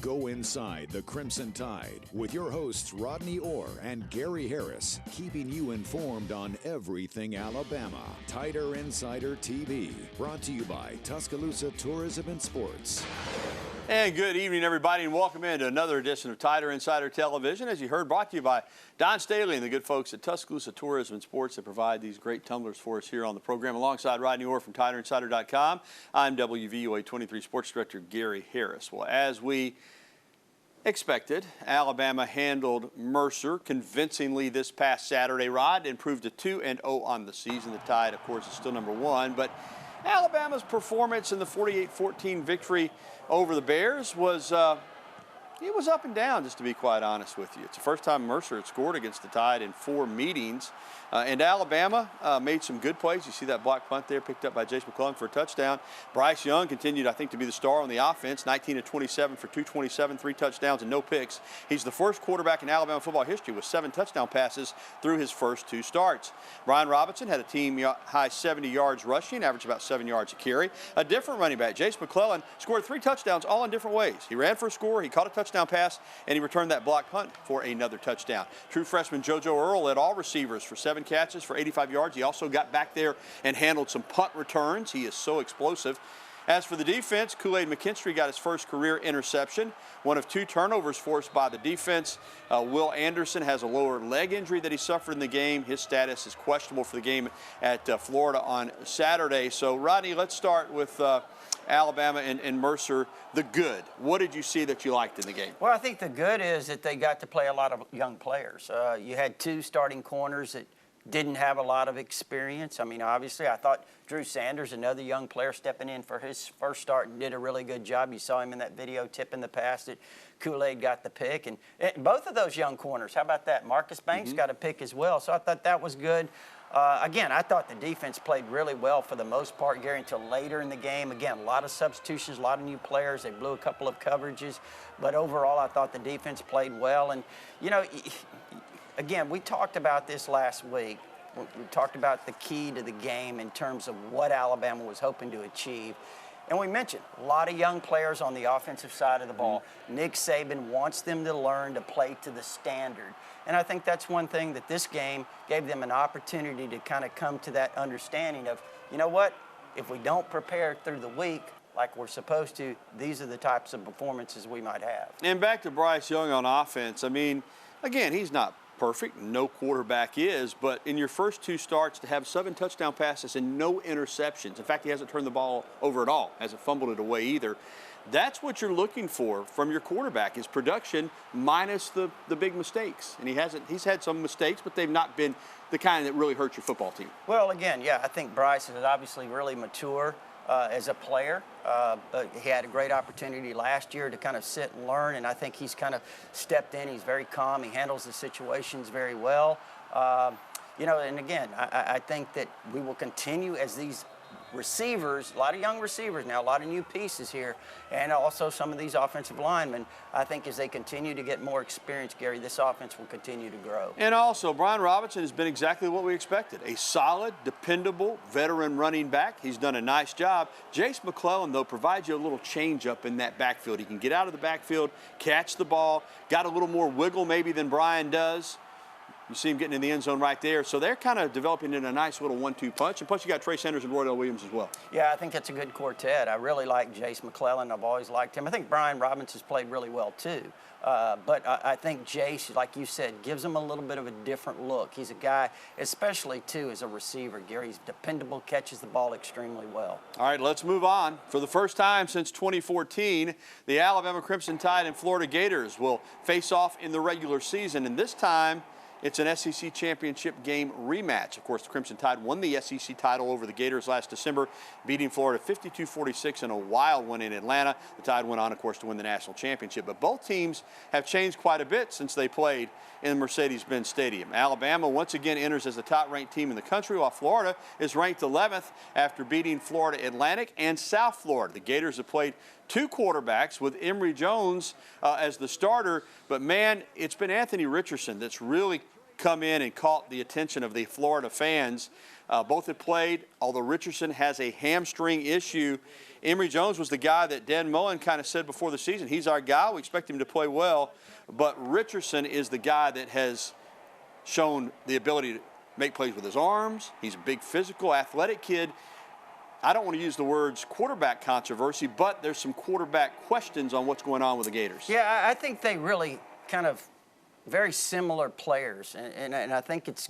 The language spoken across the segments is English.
Go inside the Crimson Tide with your hosts Rodney Orr and Gary Harris, keeping you informed on everything Alabama. Tider Insider TV, brought to you by Tuscaloosa Tourism and Sports. And good evening, everybody, and welcome into another edition of Tider Insider Television. As you heard, brought to you by Don Staley and the good folks at Tuscaloosa Tourism and Sports that provide these great tumblers for us here on the program. Alongside Rodney Orr from TiderInsider.com, I'm WVUA 23 Sports Director Gary Harris. Well, as we expected, Alabama handled Mercer convincingly this past Saturday, Rod, and proved a 2-0 on the season. The Tide, of course, is still number one, but Alabama's performance in the 48-14 victory over the Bears was it was up and down, just to be quite honest with you. It's the first time Mercer had scored against the Tide in 4 meetings. And Alabama made some good plays. You see that block punt there picked up by Jace McClellan for a touchdown. Bryce Young continued, I think, to be the star on the offense, 19 of 27 for 227, 3 touchdowns and no picks. He's the first quarterback in Alabama football history with 7 touchdown passes through his first 2 starts. Brian Robinson had a team-high 70 yards rushing, averaged about 7 yards a carry. A different running back, Jace McClellan, scored 3 touchdowns all in different ways. He ran for a score, he caught a touchdown pass, and he returned that block punt for another touchdown. True freshman JoJo Earle led all receivers for 7 catches for 85 yards. He also got back there and handled some punt returns. He is so explosive. As for the defense, Kool-Aid McKinstry got his first career interception, one of 2 turnovers forced by the defense. Will Anderson has a lower leg injury that he suffered in the game. His status is questionable for the game at Florida on Saturday. So, Rodney, let's start with Alabama and Mercer. The good. What did you see that you liked in the game? Well, I think the good is that they got to play a lot of young players. You had 2 starting corners that didn't have a lot of experience. I mean, obviously, I thought Drew Sanders, another young player stepping in for his first start, did a really good job. You saw him in that video tipping the pass that Kool-Aid got the pick. And both of those young corners, how about that? Marcus Banks got a pick as well. So I thought that was good. Again, I thought the defense played really well for the most part, Gary, until later in the game. Again, a lot of substitutions, a lot of new players. They blew a couple of coverages. But overall, I thought the defense played well. And, you know, again, we talked about this last week. We talked about the key to the game in terms of what Alabama was hoping to achieve. And we mentioned a lot of young players on the offensive side of the ball. Nick Saban wants them to learn to play to the standard. And I think that's one thing that this game gave them an opportunity to kind of come to that understanding of, you know what, if we don't prepare through the week like we're supposed to, these are the types of performances we might have. And back to Bryce Young on offense. I mean, again, he's not perfect. No quarterback is. But in your first 2 starts, to have 7 touchdown passes and no interceptions. In fact, he hasn't turned the ball over at all. Hasn't fumbled it away either. That's what you're looking for from your quarterback, is production minus the big mistakes. And he's had some mistakes, but they've not been the kind that really hurt your football team. Well, again, yeah, I think Bryce is obviously really mature as a player. But he had a great opportunity last year to kind of sit and learn, and I think he's kind of stepped in. He's very calm. He handles the situations very well. You know, and again, I think that we will continue as these receivers, a lot of young receivers now, a lot of new pieces here, and also some of these offensive linemen. I think as they continue to get more experience, Gary, this offense will continue to grow. And also, Brian Robinson has been exactly what we expected. A solid, dependable, veteran running back. He's done a nice job. Jace McClellan, though, provides you a little change-up in that backfield. He can get out of the backfield, catch the ball, got a little more wiggle maybe than Brian does. You see him getting in the end zone right there. So they're kind of developing in a nice little 1-2 punch. And plus, you got Trey Sanders and Roydell Williams as well. Yeah, I think that's a good quartet. I really like Jace McClellan. I've always liked him. I think Brian Robinson's played really well, too. But I think Jace, like you said, gives him a little bit of a different look. He's a guy, especially, too, as a receiver. Gary's dependable, catches the ball extremely well. All right, let's move on. For the first time since 2014, the Alabama Crimson Tide and Florida Gators will face off in the regular season. And this time, it's an SEC championship game rematch. Of course, the Crimson Tide won the SEC title over the Gators last December, beating Florida 52-46 in a wild one in Atlanta. The Tide went on, of course, to win the national championship. But both teams have changed quite a bit since they played in Mercedes-Benz Stadium. Alabama once again enters as the top-ranked team in the country, while Florida is ranked 11th after beating Florida Atlantic and South Florida. The Gators have played 2 quarterbacks with Emory Jones as the starter, but man, it's been Anthony Richardson that's really come in and caught the attention of the Florida fans. Both had played, although Richardson has a hamstring issue. Emory Jones was the guy that Dan Mullen kind of said before the season, he's our guy. We expect him to play well. But Richardson is the guy that has shown the ability to make plays with his arms. He's a big physical, athletic kid. I don't want to use the words quarterback controversy, but there's some quarterback questions on what's going on with the Gators. Yeah, I think they really kind of very similar players, and I think it's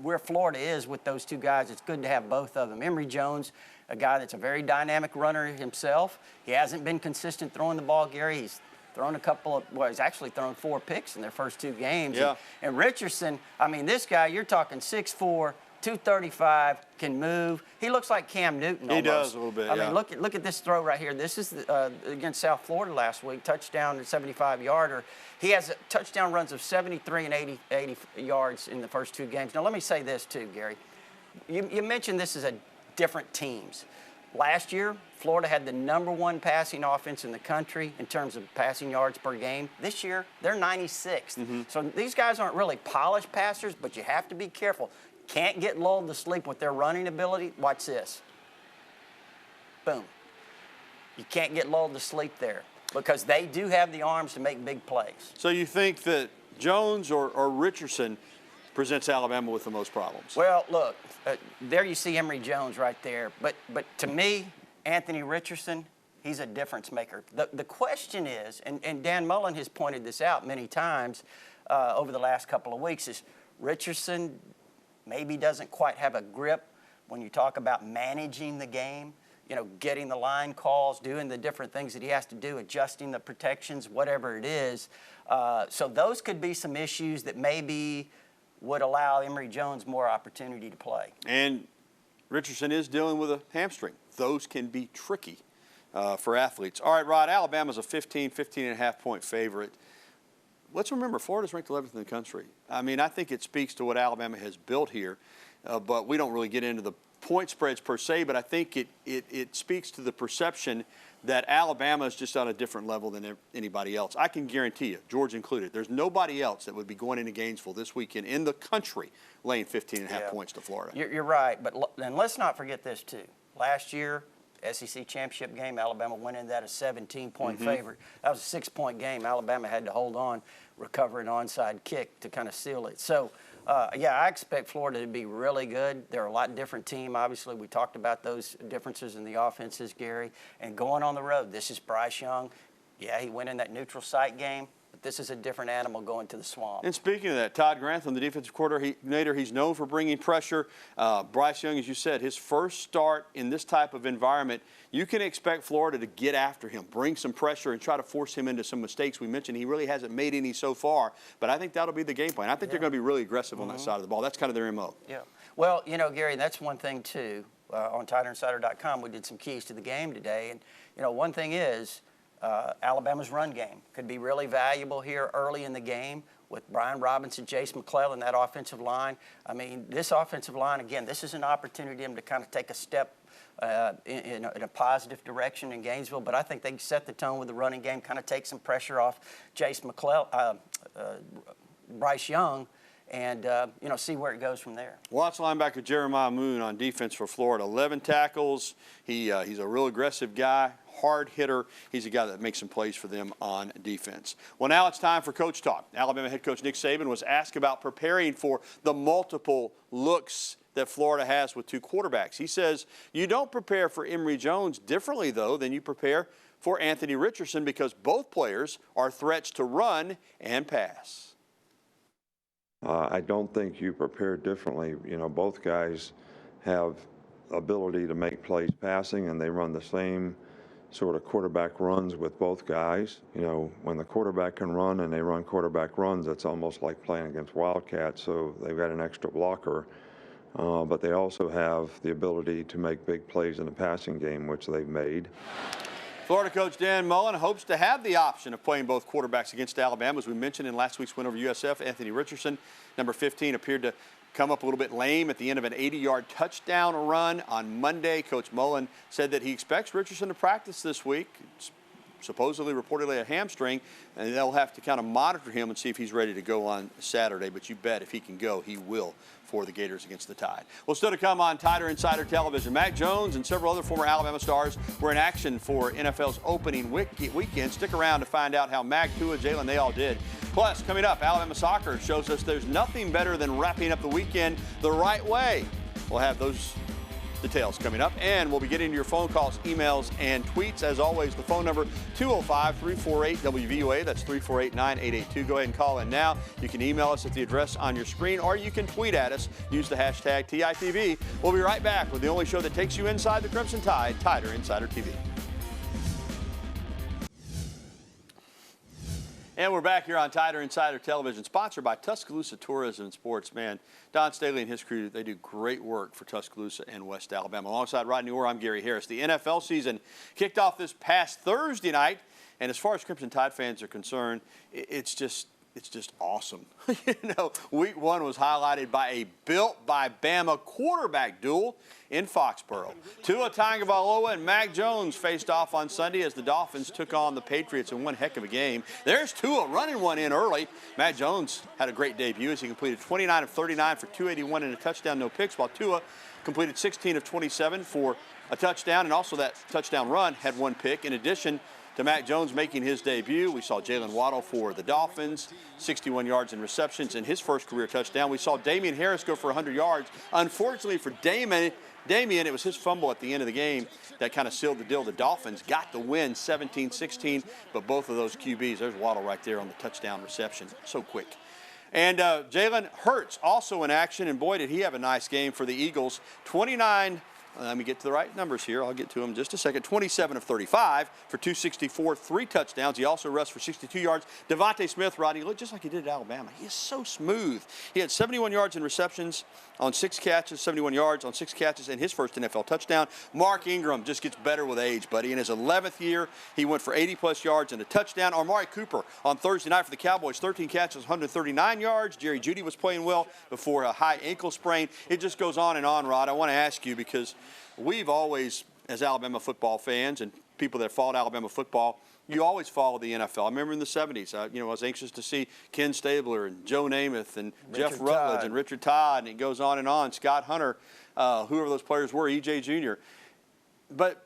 where Florida is with those two guys. It's good to have both of them. Emory Jones, a guy that's a very dynamic runner himself. He hasn't been consistent throwing the ball, Gary. He's thrown a couple of, well, he's actually thrown 4 picks in their first 2 games. Yeah. And Richardson, I mean, this guy, you're talking 6'4", 235, can move. He looks like Cam Newton almost. He does a little bit, I mean, look at this throw right here. This is against South Florida last week, touchdown and 75-yarder. He has touchdown runs of 73 and 80 yards in the first 2 games. Now, let me say this too, Gary. You mentioned this is a different teams. Last year, Florida had the #1 passing offense in the country in terms of passing yards per game. This year, they're 96th. So these guys aren't really polished passers, but you have to be careful. Can't get lulled to sleep with their running ability. Watch this. Boom. You can't get lulled to sleep there because they do have the arms to make big plays. So you think that Jones or Richardson presents Alabama with the most problems? Well, look, there you see Emory Jones right there. But to me, Anthony Richardson, he's a difference maker. The question is, and Dan Mullen has pointed this out many times over the last couple of weeks, is Richardson maybe doesn't quite have a grip when you talk about managing the game, you know, getting the line calls, doing the different things that he has to do, adjusting the protections, whatever it is. So those could be some issues that maybe would allow Emory Jones more opportunity to play. And Richardson is dealing with a hamstring. Those can be tricky for athletes. All right, Rod, Alabama's a 15.5 point favorite. Let's remember, Florida's ranked 11th in the country. I mean, I think it speaks to what Alabama has built here, but we don't really get into the point spreads per se, but I think it speaks to the perception that Alabama is just on a different level than anybody else. I can guarantee you, Georgia included, there's nobody else that would be going into Gainesville this weekend in the country laying 15.5 points to Florida. You're right, but and let's not forget this too. Last year, SEC championship game, Alabama went in that a 17-point favorite. That was a 6-point game. Alabama had to hold on, recover an onside kick to kind of seal it. So, yeah, I expect Florida to be really good. They're a lot different team. Obviously, we talked about those differences in the offenses, Gary. And going on the road, this is Bryce Young. Yeah, he went in that neutral site game. This is a different animal going to the Swamp. And speaking of that, Todd Grantham, the defensive coordinator, he's known for bringing pressure. Bryce Young, as you said, his first start in this type of environment, you can expect Florida to get after him, bring some pressure, and try to force him into some mistakes. We mentioned he really hasn't made any so far, but I think that'll be the game plan. I think they're going to be really aggressive on that side of the ball. That's kind of their MO. Yeah. Well, you know, Gary, that's one thing, too. On TiderInsider.com, we did some keys to the game today. And, you know, one thing is, Alabama's run game could be really valuable here early in the game with Brian Robinson, Jace McClellan, that offensive line. I mean, this offensive line, again, this is an opportunity for them to kind of take a step in a positive direction in Gainesville, but I think they can set the tone with the running game, kind of take some pressure off Jace McClellan, Bryce Young, and, you know, see where it goes from there. Watch linebacker Jeremiah Moon on defense for Florida. 11 tackles. He's a real aggressive guy, hard hitter. He's a guy that makes some plays for them on defense. Well, now it's time for Coach Talk. Alabama head coach Nick Saban was asked about preparing for the multiple looks that Florida has with 2 quarterbacks. He says, you don't prepare for Emory Jones differently, though, than you prepare for Anthony Richardson because both players are threats to run and pass. I don't think you prepare differently. You know, both guys have ability to make plays passing, and they run the same sort of quarterback runs with both guys. You know, when the quarterback can run and they run quarterback runs, it's almost like playing against Wildcats, so they've got an extra blocker. But they also have the ability to make big plays in the passing game, which they've made. Florida coach Dan Mullen hopes to have the option of playing both quarterbacks against Alabama. As we mentioned in last week's win over USF, Anthony Richardson, number 15, appeared to come up a little bit lame at the end of an 80-yard touchdown run on Monday. Coach Mullen said that he expects Richardson to practice this week. It's supposedly, reportedly a hamstring, and they'll have to kind of monitor him and see if he's ready to go on Saturday. But you bet if he can go, he will for the Gators against the Tide. Well, still to come on Tider Insider Television. Mac Jones and several other former Alabama stars were in action for NFL's opening weekend. Stick around to find out how Mac, Tua, Jalen, they all did. Plus, coming up, Alabama soccer shows us there's nothing better than wrapping up the weekend the right way. We'll have those details coming up, and we'll be getting your phone calls, emails, and tweets. As always, the phone number 205-348-WVUA. That's 348-9882. Go ahead and call in now. You can email us at the address on your screen, or you can tweet at us. Use the hashtag TITV. We'll be right back with the only show that takes you inside the Crimson Tide, Tider Insider TV. And we're back here on Tider Insider Television, sponsored by Tuscaloosa Tourism and Sports. Man, Don Staley and his crew, they do great work for Tuscaloosa and West Alabama. Alongside Rodney Orr, I'm Gary Harris. The NFL season kicked off this past Thursday night, and as far as Crimson Tide fans are concerned, it's just awesome. You know, week one was highlighted by a built-by-Bama quarterback duel in Foxborough. Tua Tagovailoa and Mac Jones faced off on Sunday as the Dolphins took on the Patriots in one heck of a game. There's Tua running one in early. Mac Jones had a great debut as he completed 29 of 39 for 281 and a touchdown, no picks, while Tua completed 16 of 27 for a touchdown, and also that touchdown run had one pick. In addition to Mac Jones making his debut, we saw Jalen Waddle for the Dolphins, 61 yards in receptions in his first career touchdown. We saw Damian Harris go for 100 yards. Unfortunately for Damian, it was his fumble at the end of the game that kind of sealed the deal. The Dolphins got the win 17-16, but both of those QBs, there's Waddle right there on the touchdown reception, so quick. And Jalen Hurts also in action, and boy, did he have a nice game for the Eagles. 29 Let me get to the right numbers here. I'll get to them in just a second. 27 of 35 for 264, 3 touchdowns. He also rushed for 62 yards. Devontae Smith, Rodney, looked just like he did at Alabama. He is so smooth. He had 71 yards in receptions on 6 catches, 71 yards on 6 catches in his first NFL touchdown. Mark Ingram just gets better with age, buddy. In his 11th year, he went for 80-plus yards and a touchdown. Amari Cooper on Thursday night for the Cowboys, 13 catches, 139 yards. Jerry Jeudy was playing well before a high ankle sprain. It just goes on, Rod. I want to ask you, because we've always, as Alabama football fans and people that followed Alabama football, you always follow the NFL. I remember in the 70s, I was anxious to see Ken Stabler and Joe Namath and Jeff Rutledge and Richard Todd, and it goes on, Scott Hunter, whoever those players were, E.J. Jr. But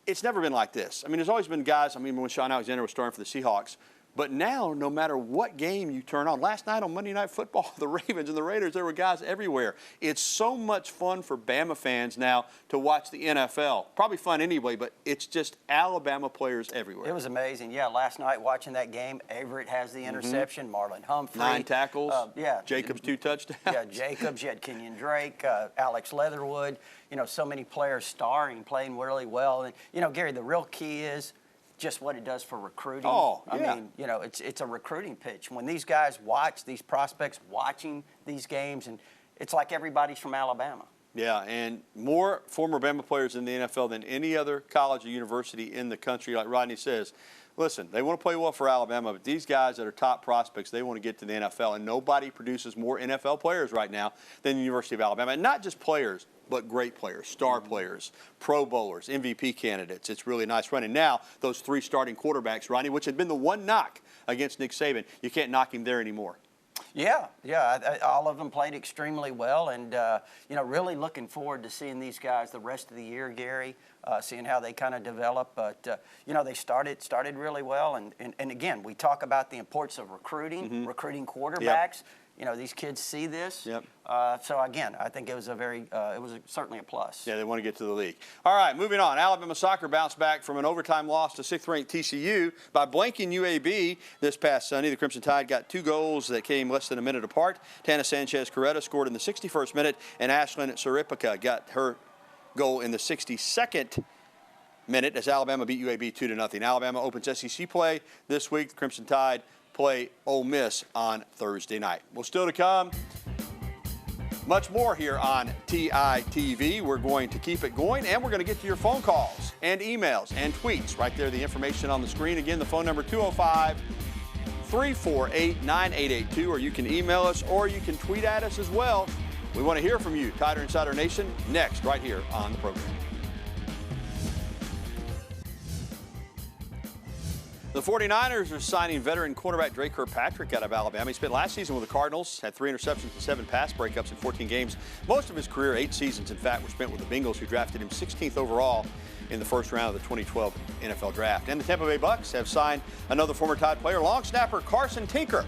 it's never been like this. I mean, there's always been guys, when Sean Alexander was starting for the Seahawks, but now, no matter what game you turn on, last night on Monday Night Football, the Ravens and the Raiders, there were guys everywhere. It's so much fun for Bama fans now to watch the NFL. Probably fun anyway, but it's just Alabama players everywhere. It was amazing. Yeah, last night watching that game, Averett has the interception, Marlon Humphrey. 9 tackles. Yeah. Jacobs 2 touchdowns. Yeah, Jacobs. You had Kenyon Drake, Alex Leatherwood. So many players starring, playing really well. And, Gary, the real key is just what it does for recruiting. Oh, yeah. It's a recruiting pitch. When these guys watch, these prospects watching these games, and it's like everybody's from Alabama. Yeah, and more former Bama players in the NFL than any other college or university in the country. Like Rodney says, listen, they want to play well for Alabama, but these guys that are top prospects, they want to get to the NFL, and nobody produces more NFL players right now than the University of Alabama. And not just players, but great players, star players, Pro Bowlers, MVP candidates. It's really nice running. Now, those 3 starting quarterbacks, Rodney, which had been the one knock against Nick Saban, you can't knock him there anymore. Yeah, all of them played extremely well, and really looking forward to seeing these guys the rest of the year, Gary, seeing how they kind of develop. But they started really well, and again, we talk about the importance of recruiting, recruiting quarterbacks. Yep. These kids see this. Yep. So again, I think it was certainly a plus. Yeah, they want to get to the league. All right, moving on. Alabama soccer bounced back from an overtime loss to 6th-ranked TCU by blanking UAB this past Sunday. The Crimson Tide got 2 goals that came less than a minute apart. Tana Sanchez-Coretta scored in the 61st minute, and Ashlyn Saripica got her goal in the 62nd minute as Alabama beat UAB 2-0. Alabama opens SEC play this week. The Crimson Tide play Ole Miss on Thursday night. Well, still to come, much more here on TITV. We're going to keep it going, and we're going to get to your phone calls and emails and tweets. Right there, the information on the screen. Again, the phone number 205-348-9882, or you can email us, or you can tweet at us as well. We want to hear from you. Tider Insider Nation, next, right here on the program. The 49ers are signing veteran cornerback Drake Kirkpatrick out of Alabama. He spent last season with the Cardinals, had 3 interceptions and 7 pass breakups in 14 games. Most of his career, 8 seasons, in fact, were spent with the Bengals, who drafted him 16th overall in the first round of the 2012 NFL Draft. And the Tampa Bay Bucks have signed another former Tide player, long snapper Carson Tinker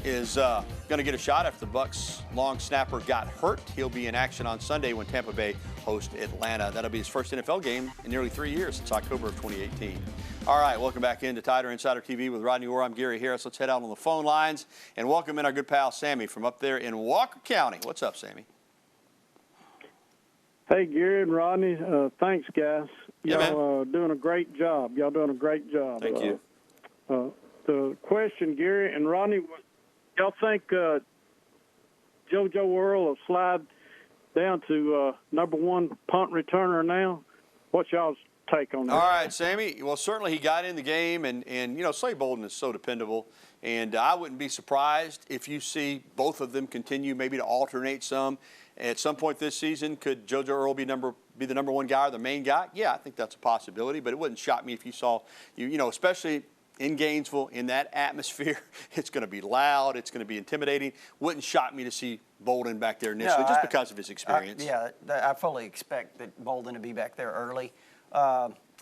is going to get a shot after the Bucks long snapper got hurt. He'll be in action on Sunday when Tampa Bay hosts Atlanta. That'll be his first NFL game in nearly 3 years, since October of 2018. All right, welcome back into Tider Insider TV with Rodney Orr. I'm Gary Harris. Let's head out on the phone lines and welcome in our good pal Sammy from up there in Walker County. What's up, Sammy? Hey, Gary and Rodney. Thanks, guys. Yeah, Y'all doing a great job. Y'all doing a great job. Thank you. The question, Gary and Rodney, was, y'all think JoJo Earl will slide down to number 1 punt returner now? What's y'all's take on that? All right, Sammy. Well, certainly he got in the game, and you know, Slade Bolden is so dependable, and I wouldn't be surprised if you see both of them continue maybe to alternate some. At some point this season, could JoJo Earl be the number 1 guy or the main guy? Yeah, I think that's a possibility, but it wouldn't shock me if you saw, you know, especially in Gainesville, in that atmosphere, it's going to be loud, it's going to be intimidating. Wouldn't shock me to see Bolden back there initially, just because of his experience. I fully expect that Bolden to be back there early.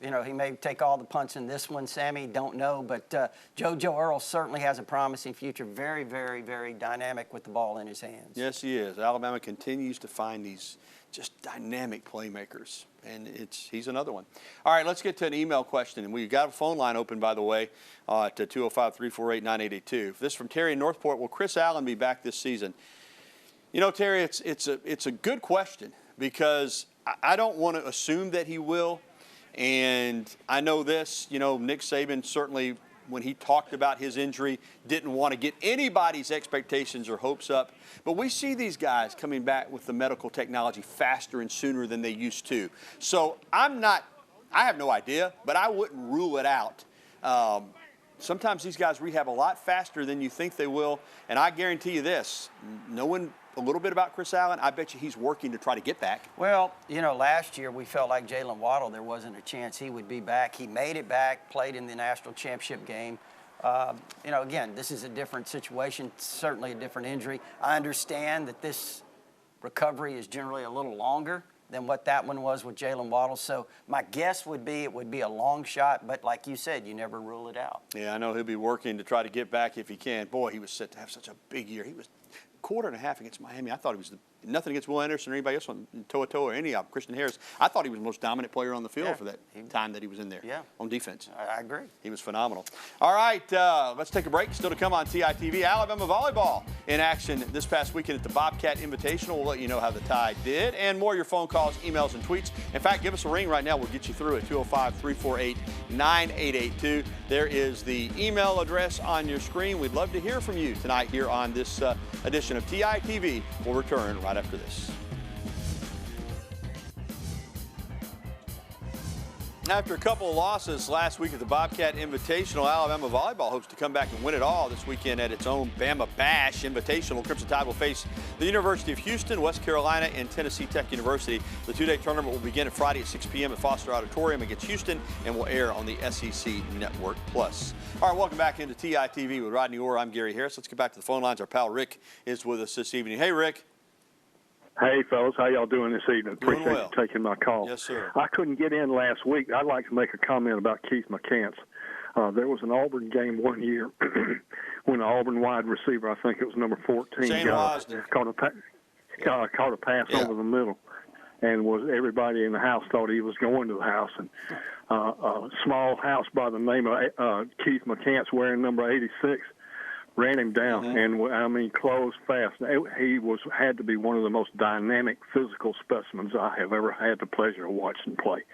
You know, he may take all the punts in this one, Sammy, don't know, but JoJo Earl certainly has a promising future. Very, very, very dynamic with the ball in his hands. Yes, he is. Alabama continues to find these just dynamic playmakers, and he's another one. All right, let's get to an email question, and we've got a phone line open, by the way, to 205-348-9882. This is from Terry in Northport. Will Chris Allen be back this season? You know, Terry, it's a good question, because I don't want to assume that he will. And I know this, you know, Nick Saban certainly, when he talked about his injury, didn't want to get anybody's expectations or hopes up. But we see these guys coming back with the medical technology faster and sooner than they used to. So I have no idea, but I wouldn't rule it out. Sometimes these guys rehab a lot faster than you think they will. And I guarantee you this, knowing a little bit about Chris Allen, I bet you he's working to try to get back. Well, you know, last year we felt like Jalen Waddle, there wasn't a chance he would be back. He made it back, played in the national championship game. You know, again, this is a different situation, certainly a different injury. I understand that this recovery is generally a little longer than what that one was with Jalen Waddle. So my guess would be it would be a long shot, but like you said, you never rule it out. Yeah, I know he'll be working to try to get back if he can. Boy, he was set to have such a big year. He was quarter and a half against Miami. I thought he was nothing against Will Anderson or anybody else on toe-to-toe or any of Christian Harris. I thought he was the most dominant player on the field for that time that he was in there on defense. I agree. He was phenomenal. All right, let's take a break. Still to come on TITV. Alabama volleyball in action this past weekend at the Bobcat Invitational. We'll let you know how the Tide did. And more of your phone calls, emails, and tweets. In fact, give us a ring right now. We'll get you through at 205-348-9882. There is the email address on your screen. We'd love to hear from you tonight here on this edition of TITV. We'll return right after this. After a couple of losses last week at the Bobcat Invitational, Alabama volleyball hopes to come back and win it all this weekend at its own Bama Bash Invitational. Crimson Tide will face the University of Houston, West Carolina, and Tennessee Tech University. The two-day tournament will begin at Friday at 6 p.m. at Foster Auditorium against Houston and will air on the SEC Network Plus. All right, welcome back into TITV with Rodney Orr. I'm Gary Harris. Let's get back to the phone lines. Our pal Rick is with us this evening. Hey, Rick. Hey, fellas, how y'all doing this evening? Appreciate well. you taking my call. Yes, sir. I couldn't get in last week. I'd like to make a comment about Keith McCants. There was an Auburn game one year when the Auburn wide receiver, I think it was number 14, Shane Wasden, caught a pass over the middle, and everybody in the house thought he was going to the house. And a small house by the name of Keith McCants, wearing number 86, ran him down, and I mean, closed fast. He had to be one of the most dynamic physical specimens I have ever had the pleasure of watching play.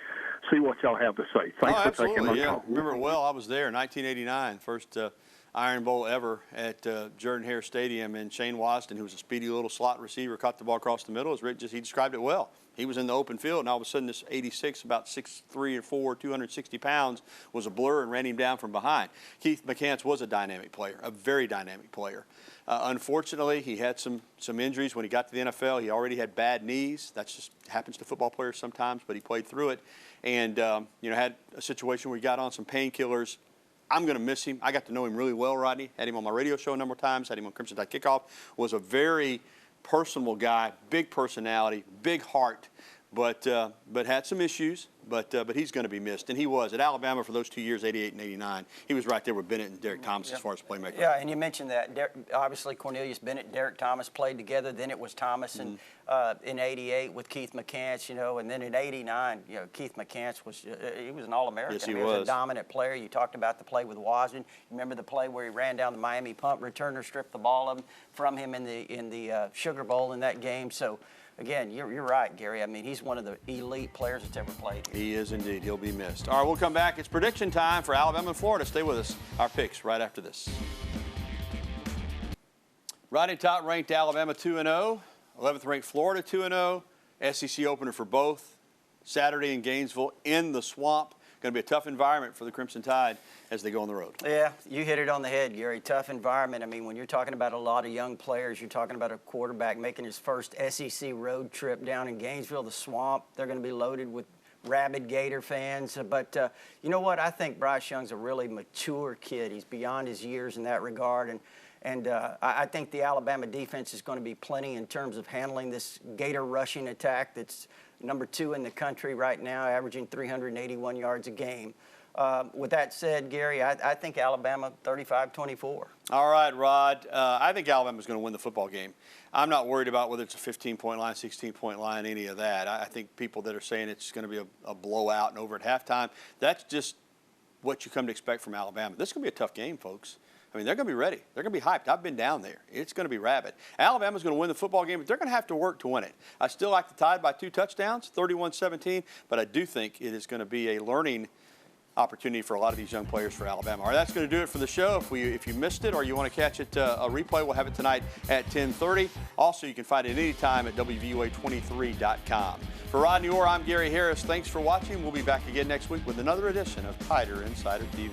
See what y'all have to say. Thanks for taking my call. Remember it well. I was there in 1989, first Iron Bowl ever at Jordan-Hare Stadium, and Shane Wasden, who was a speedy little slot receiver, caught the ball across the middle. As Rick he described it well. He was in the open field, and all of a sudden this 86, about 6'3" or 4", 260 pounds, was a blur and ran him down from behind. Keith McCants was a dynamic player, a very dynamic player. Unfortunately, he had some injuries when he got to the NFL. He already had bad knees. That just happens to football players sometimes, but he played through it. And, had a situation where he got on some painkillers. I'm going to miss him. I got to know him really well, Rodney. Had him on my radio show a number of times. Had him on Crimson Tide Kickoff. Was a very personable guy, big personality, big heart, but had some issues. But he's going to be missed, and he was at Alabama for those 2 years, 88 and 89. He was right there with Bennett and Derek Thomas as far as playmaker. Yeah, and you mentioned that. Obviously, Cornelius Bennett and Derek Thomas played together. Then it was Thomas in 88 with Keith McCants, and then in 89, Keith McCants was he was an All-American. Yes, he was was a dominant player. You talked about the play with Wasden. You remember the play where he ran down the Miami punt returner, stripped the ball from him in the Sugar Bowl in that game. So. Again, you're right, Gary. I mean, he's one of the elite players that's ever played here. He is indeed. He'll be missed. All right, we'll come back. It's prediction time for Alabama and Florida. Stay with us. Our picks right after this. Rodney, top-ranked Alabama 2-0, 11th-ranked Florida 2-0, SEC opener for both. Saturday in Gainesville in the Swamp. Going to be a tough environment for the Crimson Tide as they go on the road. Yeah, you hit it on the head, Gary. Tough environment. I mean, when you're talking about a lot of young players, you're talking about a quarterback making his first SEC road trip down in Gainesville, the Swamp. They're going to be loaded with rabid Gator fans. But you know what? I think Bryce Young's a really mature kid. He's beyond his years in that regard. And I think the Alabama defense is going to be plenty in terms of handling this Gator rushing attack that's number 2 in the country right now, averaging 381 yards a game. With that said, Gary, I think Alabama 35-24. All right, Rod. I think Alabama's going to win the football game. I'm not worried about whether it's a 15-point line, 16-point line, any of that. I think people that are saying it's going to be a blowout and over at halftime, that's just what you come to expect from Alabama. This is going to be a tough game, folks. I mean, they're going to be ready. They're going to be hyped. I've been down there. It's going to be rabid. Alabama's going to win the football game, but they're going to have to work to win it. I still like the Tide by 2 touchdowns, 31-17, but I do think it is going to be a learning opportunity for a lot of these young players for Alabama. All right, that's going to do it for the show. If you missed it or you want to catch it a replay, we'll have it tonight at 10:30. Also, you can find it anytime at WVUA23.com. For Rodney Orr, I'm Gary Harris. Thanks for watching. We'll be back again next week with another edition of Tider Insider TV.